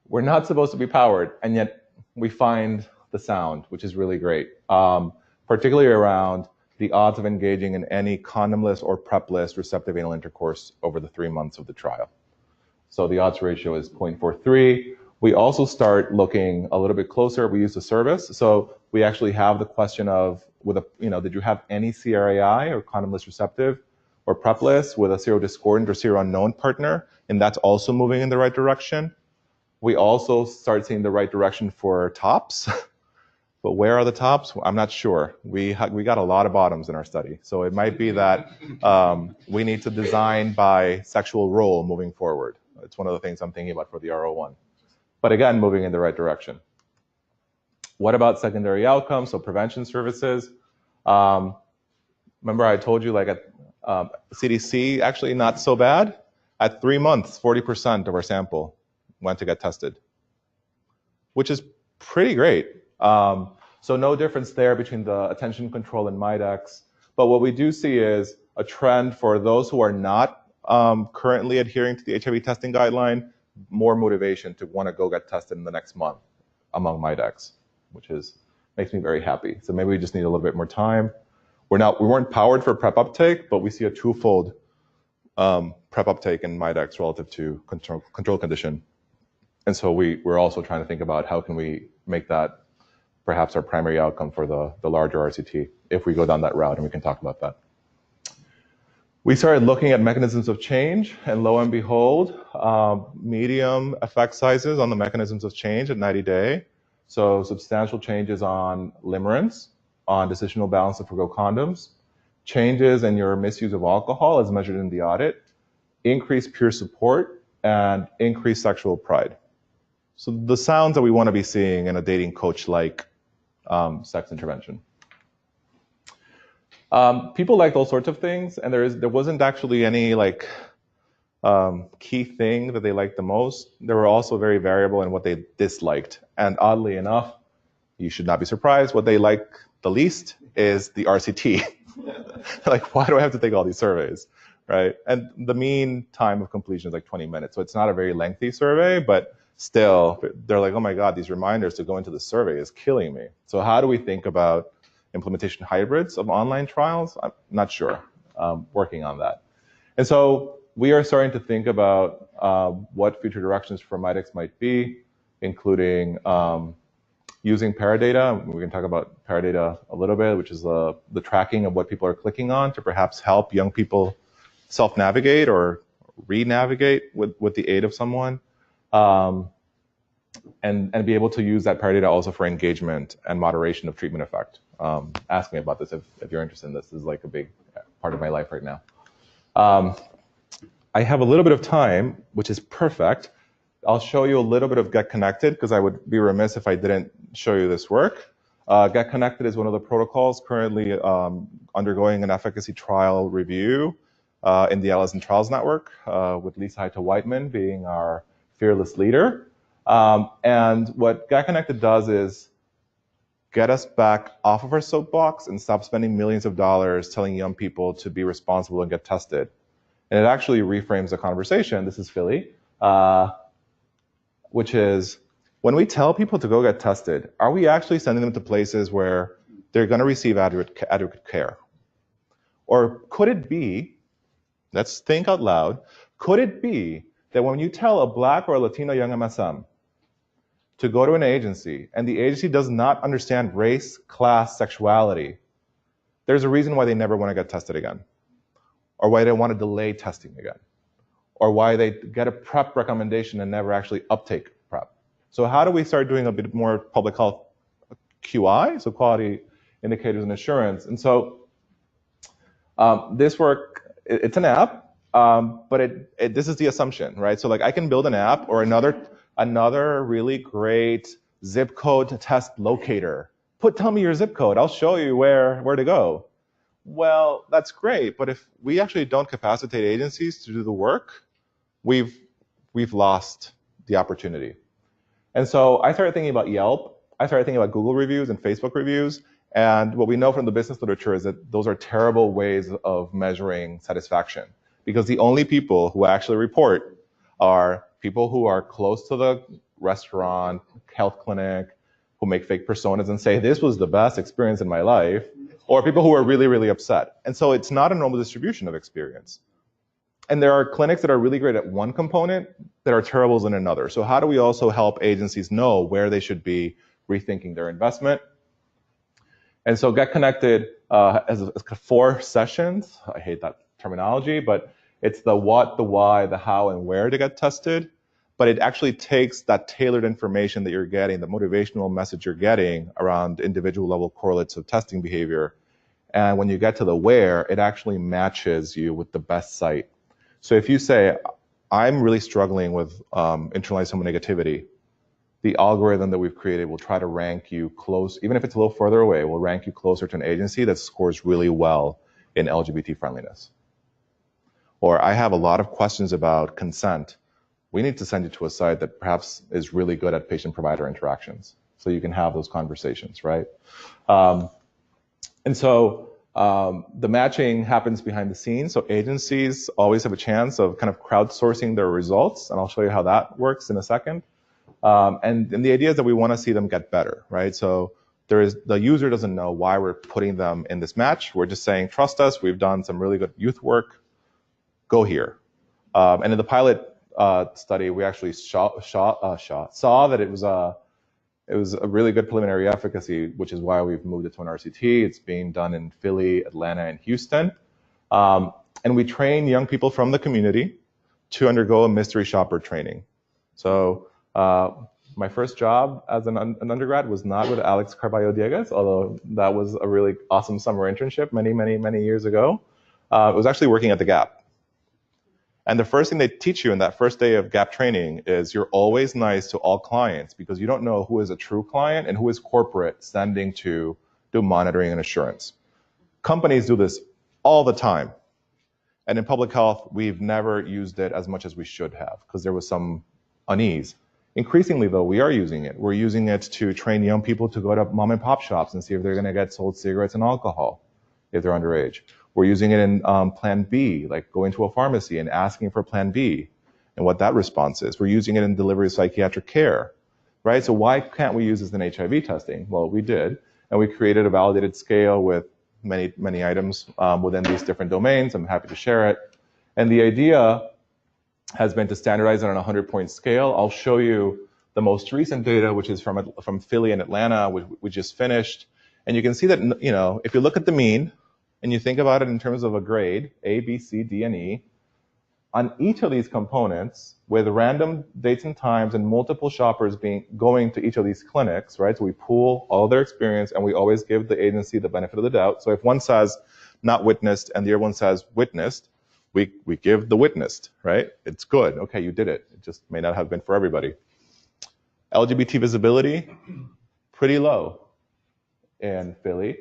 We're not supposed to be powered, and yet we find the sound, which is really great, particularly around the odds of engaging in any condomless or prepless receptive anal intercourse over the 3 months of the trial. So the odds ratio is 0.43. We also start looking a little bit closer. We use the service. So we actually have the question of, did you have any CRAI or condomless receptive or prepless with a serodiscordant or serounknown partner? And that's also moving in the right direction. We also start seeing the right direction for tops. But where are the tops? I'm not sure. We got a lot of bottoms in our study. So it might be that we need to design by sexual role moving forward. It's one of the things I'm thinking about for the RO1. But again, moving in the right direction. What about secondary outcomes? So prevention services. Remember I told you like at CDC, actually not so bad. At 3 months, 40% of our sample went to get tested, which is pretty great. So no difference there between the attention control and MIDEX. But what we do see is a trend for those who are not currently adhering to the HIV testing guideline, more motivation to want to go get tested in the next month among MIDEX, which makes me very happy. So maybe we just need a little bit more time. We weren't powered for PrEP uptake, but we see a twofold PrEP uptake in MIDEX relative to control condition. And so we're also trying to think about how can we make that perhaps our primary outcome for the larger RCT, if we go down that route, and we can talk about that. We started looking at mechanisms of change, and lo and behold, medium effect sizes on the mechanisms of change at 90-day. So substantial changes on limerence, on decisional balance of forgo condoms, changes in your misuse of alcohol as measured in the audit, increased peer support, and increased sexual pride. So the sounds that we want to be seeing in a dating coach-like sex intervention. People liked all sorts of things, and there wasn't actually any like key thing that they liked the most. They were also very variable in what they disliked. And oddly enough, you should not be surprised, what they like the least is the RCT. Like, why do I have to take all these surveys, right? And the mean time of completion is like 20 minutes. So it's not a very lengthy survey, but still, they're like, oh my God, these reminders to go into the survey is killing me. So how do we think about implementation hybrids of online trials? I'm not sure. Working on that. And so we are starting to think about what future directions for MIDEX might be, including using Paradata. We can talk about Paradata a little bit, which is the tracking of what people are clicking on to perhaps help young people self-navigate or re-navigate with the aid of someone, and be able to use that Paradata also for engagement and moderation of treatment effect. Ask me about this if you're interested in this. This is like a big part of my life right now. I have a little bit of time, which is perfect. I'll show you a little bit of Get Connected, because I would be remiss if I didn't show you this work. Get Connected is one of the protocols currently undergoing an efficacy trial review in the Allies and Trials Network, with Lisa Heitha-Whiteman being our fearless leader. And what Get Connected does is get us back off of our soapbox and stop spending millions of dollars telling young people to be responsible and get tested. And it actually reframes the conversation. This is Philly, which is, when we tell people to go get tested, are we actually sending them to places where they're going to receive adequate care? Or could it be, let's think out loud, could it be that when you tell a Black or a Latino young MSM to go to an agency, and the agency does not understand race, class, sexuality, there's a reason why they never want to get tested again, or why they want to delay testing again, or why they get a PrEP recommendation and never actually uptake PrEP. So how do we start doing a bit more public health QI, so quality indicators and assurance? And so this work, it's an app, but this is the assumption, right? So like, I can build an app or another really great zip code test locator. Tell me your zip code, I'll show you where to go. Well, that's great, but if we actually don't capacitate agencies to do the work, we've lost the opportunity. And so I started thinking about Yelp, I started thinking about Google reviews and Facebook reviews, and what we know from the business literature is that those are terrible ways of measuring satisfaction, because the only people who actually report are people who are close to the restaurant, health clinic, who make fake personas and say, this was the best experience in my life, or people who are really, really upset. And so it's not a normal distribution of experience. And there are clinics that are really great at one component that are terrible in another. So how do we also help agencies know where they should be rethinking their investment? And so Get Connected has 4 sessions. I hate that terminology, but it's the what, the why, the how, and where to get tested. But it actually takes that tailored information that you're getting, the motivational message you're getting around individual level correlates of testing behavior. And when you get to the where, it actually matches you with the best site. So if you say, I'm really struggling with internalized homonegativity, the algorithm that we've created will try to rank you close, even if it's a little further away, will rank you closer to an agency that scores really well in LGBT friendliness. Or I have a lot of questions about consent. We need to send you to a site that perhaps is really good at patient-provider interactions, so you can have those conversations, right? And so the matching happens behind the scenes, so agencies always have a chance of kind of crowdsourcing their results, and I'll show you how that works in a second. And the idea is that we want to see them get better, right? So the user doesn't know why we're putting them in this match. We're just saying, trust us, we've done some really good youth work, go here. And in the pilot study, we actually saw that it was a really good preliminary efficacy, which is why we've moved it to an RCT. It's being done in Philly, Atlanta, and Houston. And we train young people from the community to undergo a mystery shopper training. So my first job as an undergrad was not with Alex Carballo-Dieguez, although that was a really awesome summer internship many years ago. It was actually working at the Gap. And the first thing they teach you in that first day of Gap training is you're always nice to all clients, because you don't know who is a true client and who is corporate sending to do monitoring and assurance. Companies do this all the time. And in public health, we've never used it as much as we should have because there was some unease. Increasingly, though, we are using it. We're using it to train young people to go to mom and pop shops and see if they're going to get sold cigarettes and alcohol if they're underage. We're using it in Plan B, like going to a pharmacy and asking for Plan B and what that response is. We're using it in delivery of psychiatric care, right? So why can't we use this in HIV testing? Well, we did, and we created a validated scale with many items within these different domains. I'm happy to share it. And the idea has been to standardize it on a 100-point scale. I'll show you the most recent data, which is from Philly and Atlanta, which we just finished. And you can see that, you know, if you look at the mean and you think about it in terms of a grade, A, B, C, D, and E, on each of these components, with random dates and times and multiple shoppers going to each of these clinics, right? So we pool all their experience and we always give the agency the benefit of the doubt. So if one says not witnessed and the other one says witnessed, we give the witnessed, right? It's good. Okay, you did it. It just may not have been for everybody. LGBT visibility, pretty low in Philly,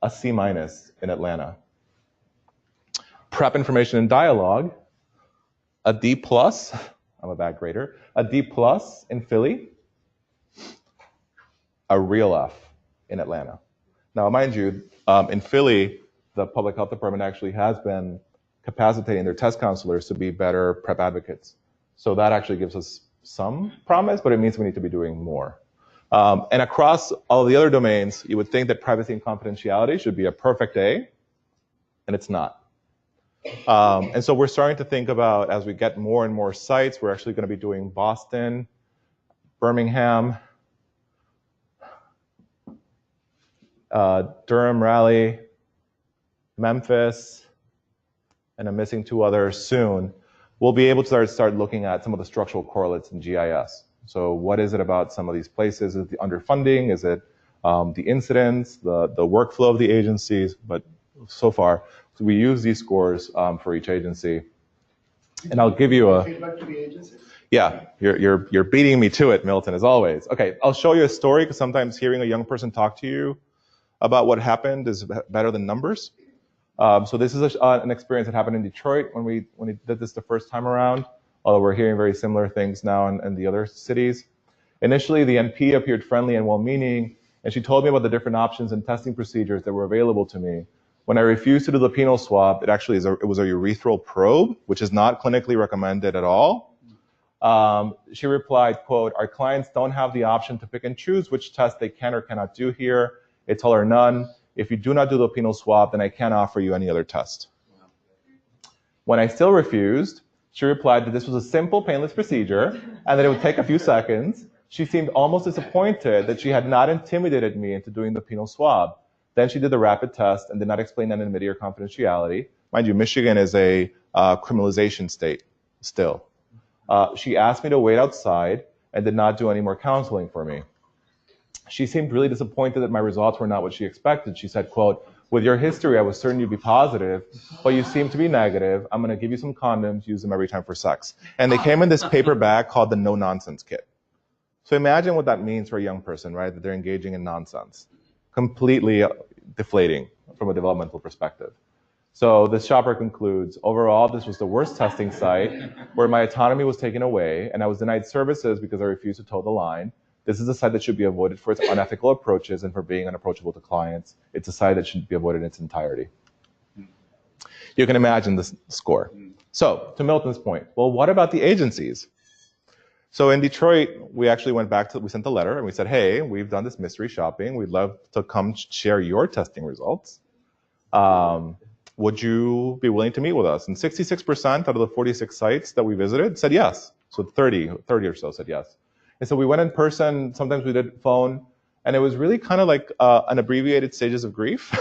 a C- in Atlanta. PrEP information and dialogue, a D+, I'm a bad grader, a D+ in Philly, a real F in Atlanta. Now, mind you, in Philly, the public health department actually has been capacitating their test counselors to be better PrEP advocates. So that actually gives us some promise, but it means we need to be doing more. And across all the other domains, you would think that privacy and confidentiality should be a perfect A, and it's not. And so we're starting to think about, as we get more and more sites, we're actually going to be doing Boston, Birmingham, Durham, Raleigh, Memphis, and I'm missing 2 others soon. We'll be able to start looking at some of the structural correlates in GIS. So what is it about some of these places? Is it the underfunding? Is it the incidents, the workflow of the agencies? But so far, so we use these scores for each agency. And I'll give you a feedback to the agency. Yeah, you're beating me to it, Milton, as always. Okay, I'll show you a story because sometimes hearing a young person talk to you about what happened is better than numbers. So this is an experience that happened in Detroit when we did this the first time around, although we're hearing very similar things now in the other cities. Initially, the NP appeared friendly and well-meaning, and she told me about the different options and testing procedures that were available to me. When I refused to do the penile swab, it was a urethral probe, which is not clinically recommended at all. She replied, quote, "Our clients don't have the option to pick and choose which test they can or cannot do here. It's all or none. If you do not do the penile swab, then I can't offer you any other test." When I still refused, she replied that this was a simple, painless procedure and that it would take a few seconds. She seemed almost disappointed that she had not intimidated me into doing the penile swab. Then she did the rapid test and did not explain anonymity or confidentiality. Mind you, Michigan is a criminalization state still. She asked me to wait outside and did not do any more counseling for me. She seemed really disappointed that my results were not what she expected. She said, quote, "With your history, I was certain you'd be positive, but you seem to be negative. I'm going to give you some condoms, use them every time for sex." And they came in this paper bag called the No Nonsense Kit. So imagine what that means for a young person, right? That they're engaging in nonsense. Completely deflating from a developmental perspective. So this shopper concludes, overall, this was the worst testing site where my autonomy was taken away and I was denied services because I refused to toe the line. This is a site that should be avoided for its unethical approaches and for being unapproachable to clients. It's a site that should be avoided in its entirety. You can imagine this score. So, to Milton's point, well, what about the agencies? So in Detroit, we actually we sent a letter and we said, hey, we've done this mystery shopping. We'd love to come share your testing results. Would you be willing to meet with us? And 66% out of the 46 sites that we visited said yes. So 30 or so said yes. And so we went in person, sometimes we did phone, and it was really kind of like an abbreviated stages of grief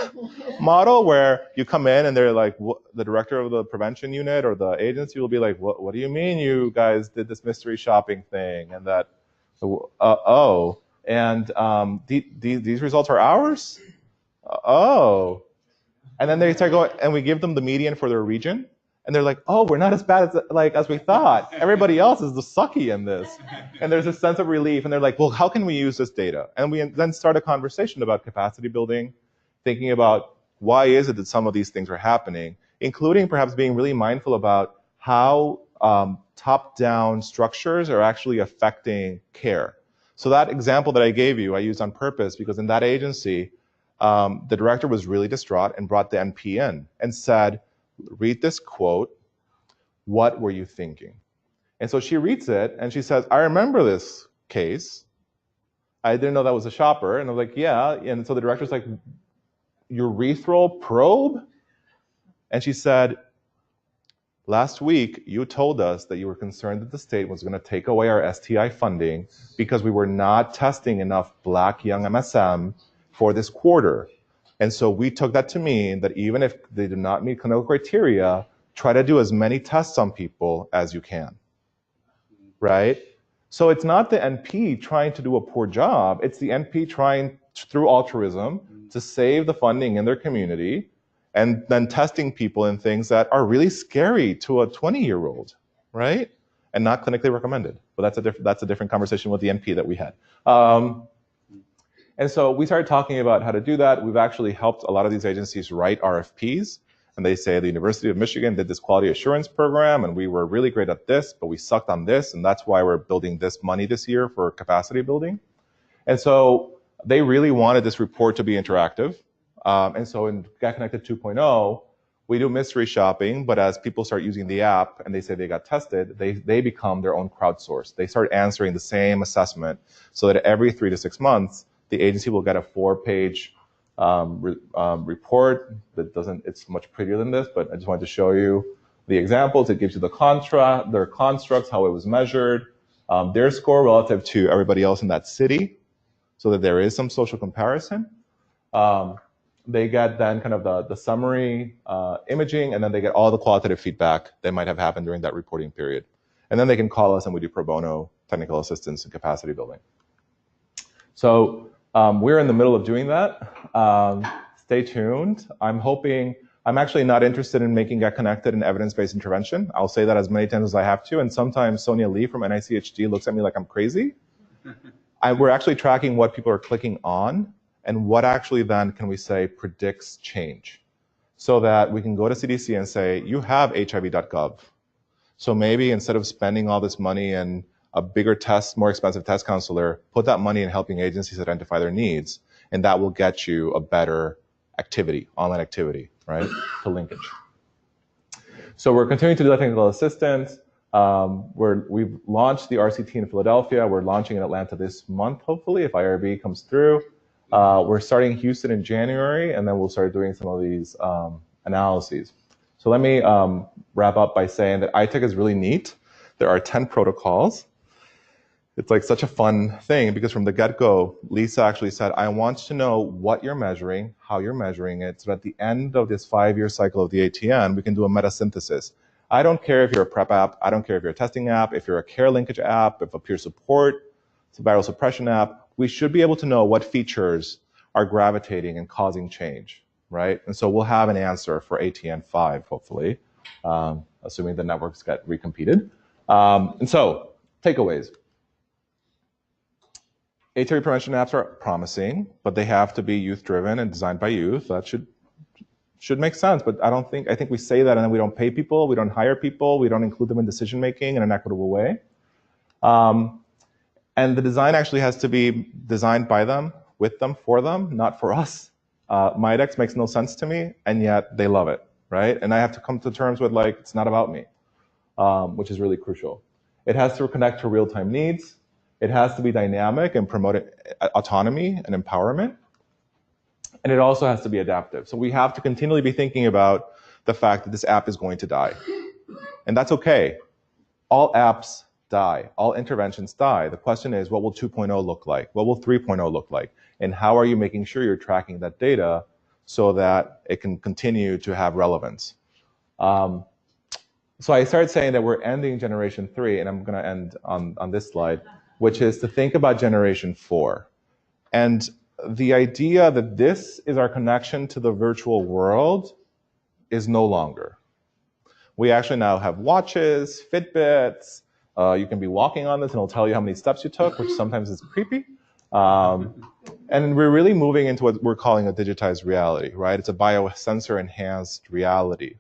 model where you come in and they're like, the director of the prevention unit or the agency will be like, what do you mean you guys did this mystery shopping thing? And that, these results are ours? Oh. And then they start going, and we give them the median for their region. And they're like, oh, we're not as bad as we thought. Everybody else is the sucky in this. And there's a sense of relief. And they're like, well, how can we use this data? And we then start a conversation about capacity building, thinking about Why is it that some of these things are happening, including perhaps being really mindful about how top-down structures are actually affecting care. So that example that I gave you, I used on purpose because in that agency, the director was really distraught and brought the NP in and said, read this quote, what were you thinking? And so she reads it and she says, I remember this case. I didn't know that was a shopper. And I'm like, yeah. And so the director's like, urethral probe? And she said, last week, you told us that you were concerned that the state was going to take away our STI funding because we were not testing enough Black young MSM for this quarter. And so we took that to mean that even if they do not meet clinical criteria, try to do as many tests on people as you can, right? So it's not the NP trying to do a poor job. It's the NP trying, through altruism, to save the funding in their community, and then testing people in things that are really scary to a 20-year-old, right? And not clinically recommended. But that's a different conversation with the NP that we had. And so we started talking about how to do that. We've actually helped a lot of these agencies write RFPs. And they say the University of Michigan did this quality assurance program, and we were really great at this, but we sucked on this, and that's why we're building this money this year for capacity building. And so they really wanted this report to be interactive. And so in Get Connected 2.0, we do mystery shopping, but as people start using the app and they say they got tested, they become their own crowdsource. They start answering the same assessment so that every 3 to 6 months, the agency will get a 4-page report that it's much prettier than this, but I just wanted to show you the examples. It gives you their constructs, how it was measured, their score relative to everybody else in that city, so that there is some social comparison. They get then kind of the summary imaging, and then they get all the qualitative feedback that might have happened during that reporting period. And then they can call us and we do pro bono technical assistance and capacity building. So we're in the middle of doing that. Stay tuned. I'm actually not interested in making Get Connected an evidence-based intervention. I'll say that as many times as I have to, and sometimes Sonia Lee from NICHD looks at me like I'm crazy. We're actually tracking what people are clicking on, and what actually then, can we say, predicts change. So that we can go to CDC and say, you have HIV.gov. So maybe instead of spending all this money in a bigger test, more expensive test counselor, put that money in helping agencies identify their needs, and that will get you a better activity, online activity, right, to linkage. So we're continuing to do that technical assistance. We've launched the RCT in Philadelphia. We're launching in Atlanta this month, hopefully, if IRB comes through. We're starting Houston in January, and then we'll start doing some of these analyses. So let me wrap up by saying that iTech is really neat. There are 10 protocols. It's like such a fun thing because from the get-go, Lisa actually said, I want to know what you're measuring, how you're measuring it, so at the end of this 5-year cycle of the ATN, we can do a metasynthesis. I don't care if you're a PrEP app, I don't care if you're a testing app, if you're a care linkage app, if a peer support, it's a viral suppression app, we should be able to know what features are gravitating and causing change, right? And so we'll have an answer for ATN 5, hopefully, assuming the networks get recompeted. And so, takeaways. HIV prevention apps are promising, but they have to be youth-driven and designed by youth. That should make sense, but I think we say that and then we don't pay people, we don't hire people, we don't include them in decision-making in an equitable way. And the design actually has to be designed by them, with them, for them, not for us. Midex makes no sense to me, and yet they love it, right? And I have to come to terms with, like, it's not about me, which is really crucial. It has to connect to real-time needs. It has to be dynamic and promote autonomy and empowerment. And it also has to be adaptive. So we have to continually be thinking about the fact that this app is going to die. And that's okay. All apps die. All interventions die. The question is, what will 2.0 look like? What will 3.0 look like? And how are you making sure you're tracking that data so that it can continue to have relevance? So I started saying that we're ending generation 3, and I'm going to end on this slide, which is to think about generation 4. And the idea that this is our connection to the virtual world is no longer. We actually now have watches, Fitbits. You can be walking on this and it'll tell you how many steps you took, which sometimes is creepy. And we're really moving into what we're calling a digitized reality, right? It's a biosensor enhanced reality.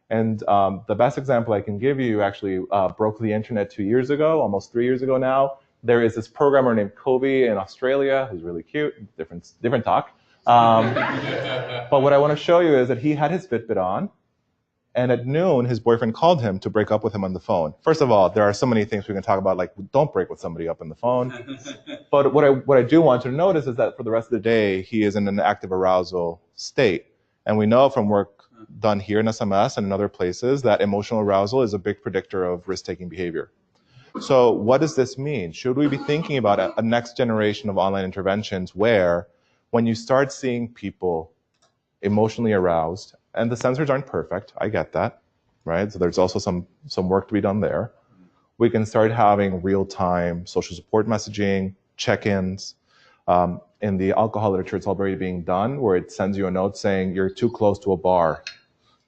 And the best example I can give you actually broke the internet 2 years ago, almost 3 years ago now. There is this programmer named Kobe in Australia who's really cute, different talk. But what I want to show you is that he had his Fitbit on, and at noon, his boyfriend called him to break up with him on the phone. First of all, there are so many things we can talk about, like don't break with somebody up on the phone. But what I do want you to notice is that for the rest of the day, he is in an active arousal state. And we know from work done here in SMS and in other places that emotional arousal is a big predictor of risk-taking behavior. So what does this mean? Should we be thinking about a next generation of online interventions where when you start seeing people emotionally aroused, and the sensors aren't perfect, I get that, right? So there's also some work to be done there. We can start having real-time social support messaging, check-ins. In the alcohol literature, it's already being done where it sends you a note saying you're too close to a bar,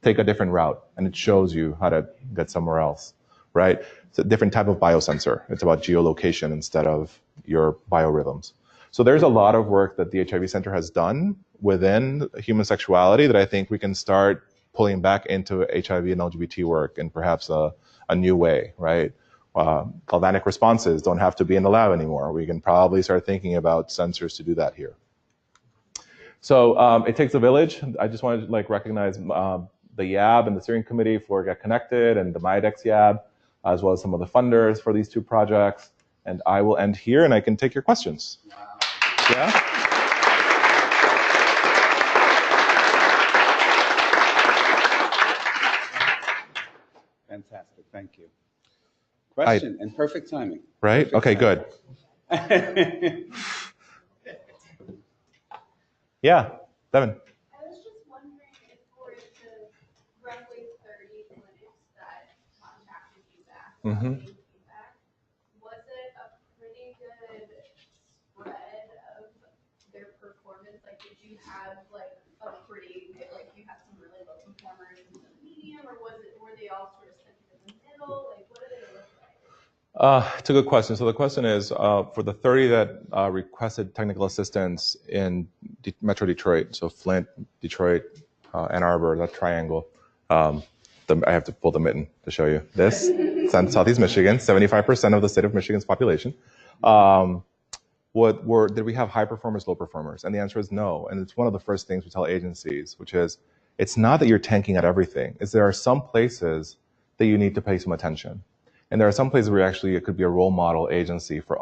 take a different route, and it shows you how to get somewhere else, right? It's a different type of biosensor. It's about geolocation instead of your biorhythms. So there's a lot of work that the HIV Center has done within human sexuality that I think we can start pulling back into HIV and LGBT work in perhaps a new way, right? Galvanic responses don't have to be in the lab anymore. We can probably start thinking about sensors to do that here. So it takes a village. I just wanted to recognize the YAB and the steering committee for Get Connected and the MyDex YAB, as well as some of the funders for these two projects. And I will end here and I can take your questions. Wow. Yeah? Fantastic, thank you. Question and perfect timing. Right? Perfect okay, timing. Good. Yeah, Devin. I was just wondering if for the roughly 30 clinics that contacted you back, feedback, was it a pretty good spread of their performance? Like, did you have a pretty you had some really low performers and some medium, or were they all sort of centered in the middle? Like, what did they look like? It's a good question. So the question is, for the 30 that requested technical assistance in Metro Detroit, so Flint, Detroit, Ann Arbor, that triangle, I have to pull the mitten to show you this. Southeast Michigan, 75% of the state of Michigan's population. Did we have high performers, low performers? And the answer is no. And it's one of the first things we tell agencies, which is, it's not that you're tanking at everything. It's there are some places that you need to pay some attention. And there are some places where actually it could be a role model agency for